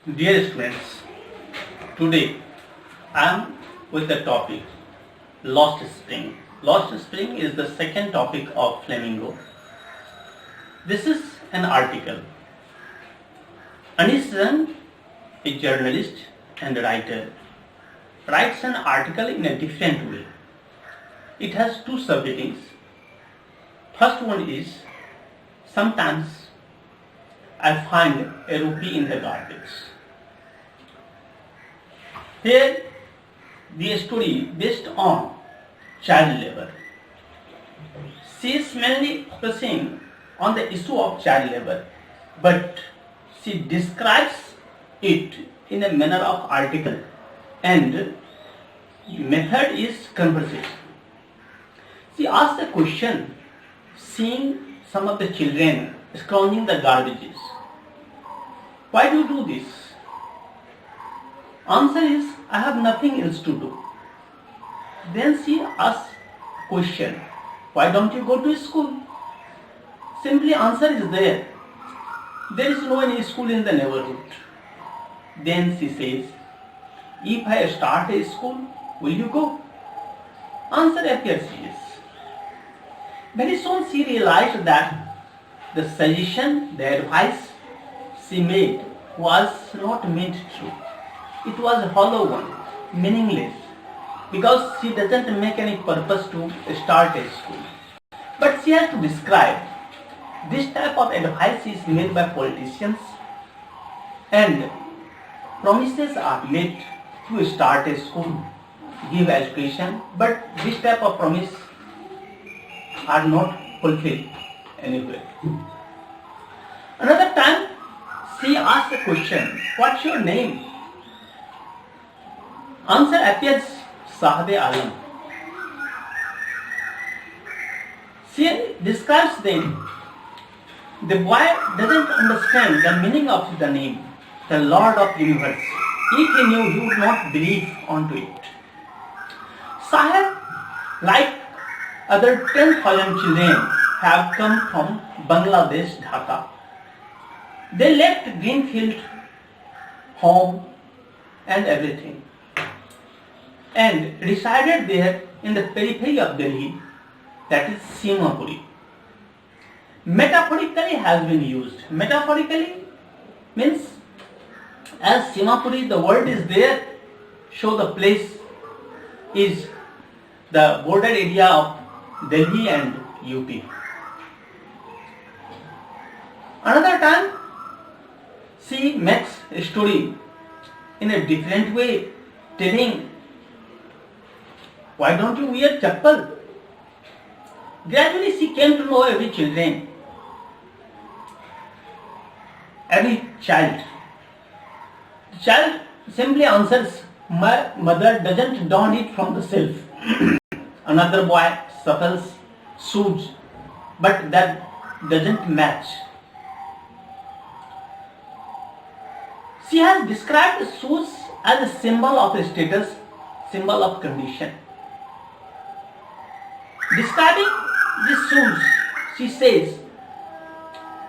Dear students, today I am with the topic Lost Spring. Lost Spring is the second topic of Flamingo. This is an article. Anisran, a journalist and writer, writes an article in a different way. It has two subheadings. First one is, sometimes I find a rupee in the garbage. Here, the story based on child labor. She is mainly focusing on the issue of child labor, but she describes it in a manner of article, and method is conversation. She asks a question, seeing some of the children scrounging the garbages. Why do you do this? Answer is, I have nothing else to do. Then she asks question, why don't you go to school? Simply answer is there. There is no any school in the neighborhood. Then she says, if I start a school, will you go? Answer appears yes. Very soon she realized that the suggestion, the advice she made was not meant true. It was a hollow one, meaningless, because she doesn't make any purpose to start a school. But she has to describe this type of advice is made by politicians and promises are made to start a school, give education, but this type of promise are not fulfilled anywhere. Another time, she asked a question, what's your name? Answer appears Sahade Alam. She describes them. The boy doesn't understand the meaning of the name, the Lord of the Universe. If he knew, he would not believe onto it. Sahib, like other 10,000 children, have come from Bangladesh, Dhaka. They left Greenfield, home and everything, and resided there in the periphery of Delhi, that is Simapuri. Metaphorically has been used. Metaphorically means as Simapuri the word is there, so the place is the border area of Delhi and UP. Another time she makes a story in a different way, telling, why don't you wear chappal? Gradually she came to know every child. The child simply answers, my mother doesn't don it from the shelf. Another boy shuffles shoes, but that doesn't match. She has described shoes as a symbol of status, symbol of condition. Describing these shoes, she says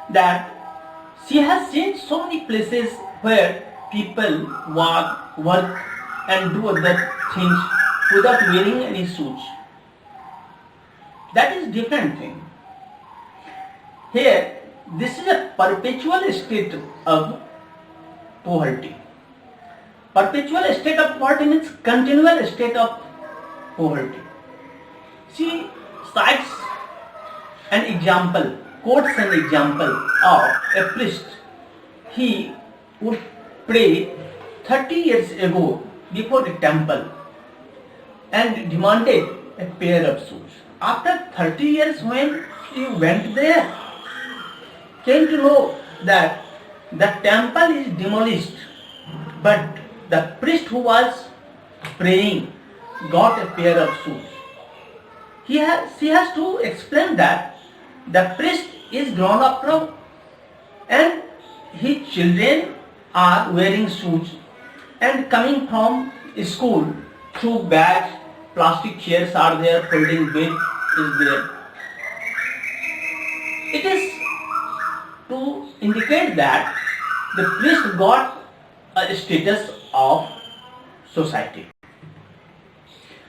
that she has seen so many places where people walk, work and do other things without wearing any shoes. That is different thing. Here, this is a perpetual state of poverty. Perpetual state of poverty means continual state of poverty. She cites an example, quotes an example of a priest. He would pray 30 years ago before the temple and demanded a pair of shoes. After 30 years when he went there, came to know that the temple is demolished, but the priest who was praying got a pair of shoes. She has to explain that the priest is grown up now and his children are wearing shoes and coming from school through bags, plastic chairs are there, folding bed is there. It is to indicate that the priest got a status of society.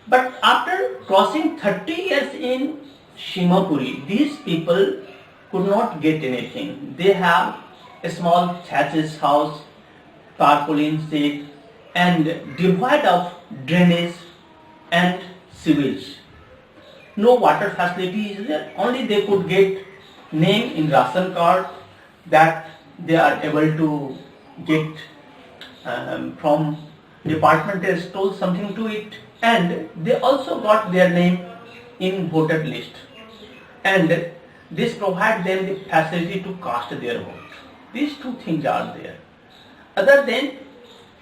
But after crossing 30 years in Shimapuri, these people could not get anything. They have a small thatched house, tarpaulin shed, and devoid of drainage and sewage. No water facility is there. Only they could get name in ration card that they are able to get from departmental store something to eat, and they also got their name in voter list, and this provide them the facility to cast their vote. These two things are there. Other than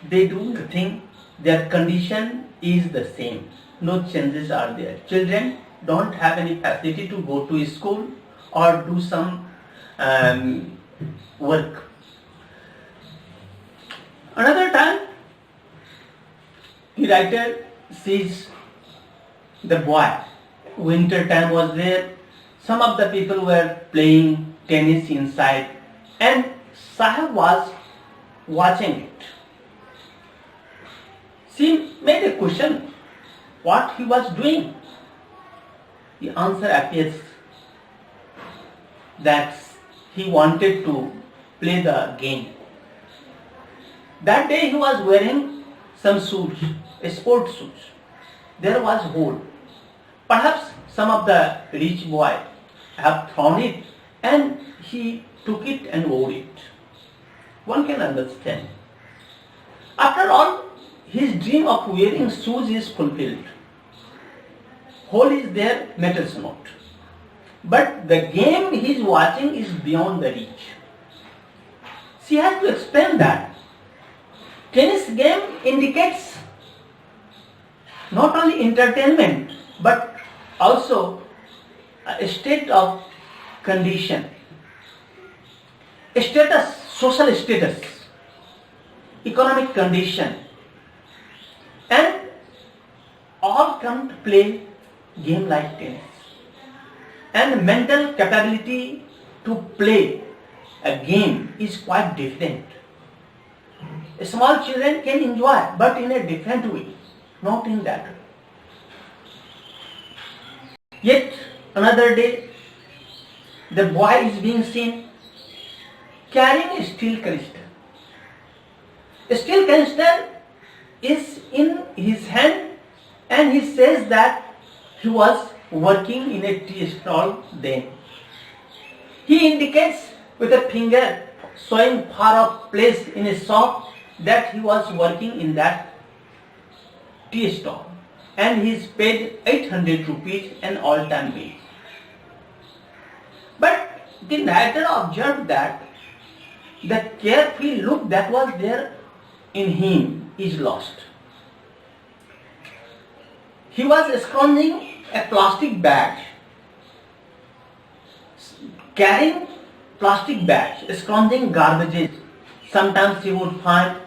they do nothing, their condition is the same. No changes are there. Children don't have any facility to go to school or do some work. Another time, the writer sees the boy. Winter time was there. Some of the people were playing tennis inside, and Sahib was watching it. She made a question what he was doing. The answer appears that he wanted to play the game. That day he was wearing some shoes, sport shoes. There was hole. Perhaps some of the rich boy have thrown it and he took it and wore it. One can understand. After all, his dream of wearing shoes is fulfilled. Hole is there, matters not. But the game he is watching is beyond the reach. She has to explain that tennis game indicates not only entertainment but also a state of condition, a status, social status, economic condition, and all come to play game like tennis. And mental capability to play a game is quite different. Small children can enjoy, but in a different way, not in that way. Yet another day, the boy is being seen carrying a steel canister. A steel canister is in his hand, and he says that he was working in a tea stall then. He indicates with a finger showing far off place in a shop that he was working in that tea stall, and he is paid 800 rupees an all-time wage. But the narrator observed that the carefree look that was there in him is lost. He was scrounging a plastic bag, carrying plastic bags, scrounging garbages. Sometimes he would find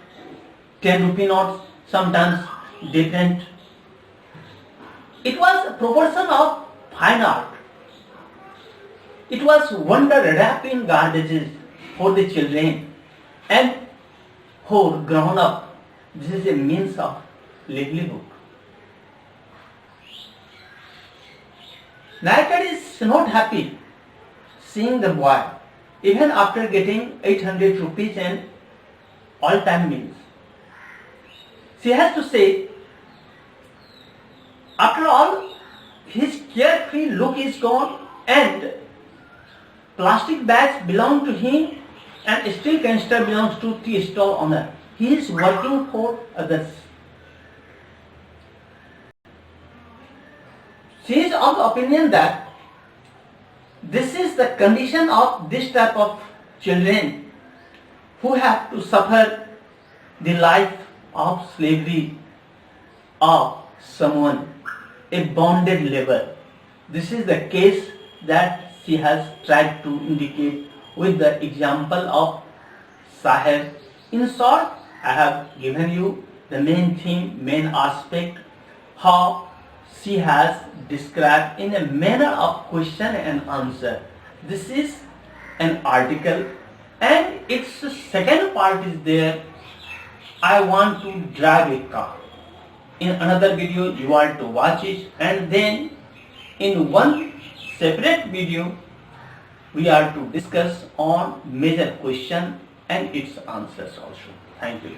10 rupee notes, sometimes different. It was a proportion of fine art. It was wonder wrapped in garbages for the children, and for grown up, this is a means of livelihood. Narrator is not happy seeing the boy, even after getting 800 rupees and all-time meals. She has to say, after all, his carefree look is gone, and plastic bags belong to him, and steel canister belongs to tea stall owner. He is working for others. She is of the opinion that this is the condition of this type of children who have to suffer the life of slavery of someone, a bonded labor. This is the case that she has tried to indicate with the example of Sahib. In short, I have given you the main theme, main aspect, how she has described in a manner of question and answer. This is an article, and its second part is there I want to drive a car. In another video you want to watch it, and then in one separate video we are to discuss on major question and its answers also. Thank you.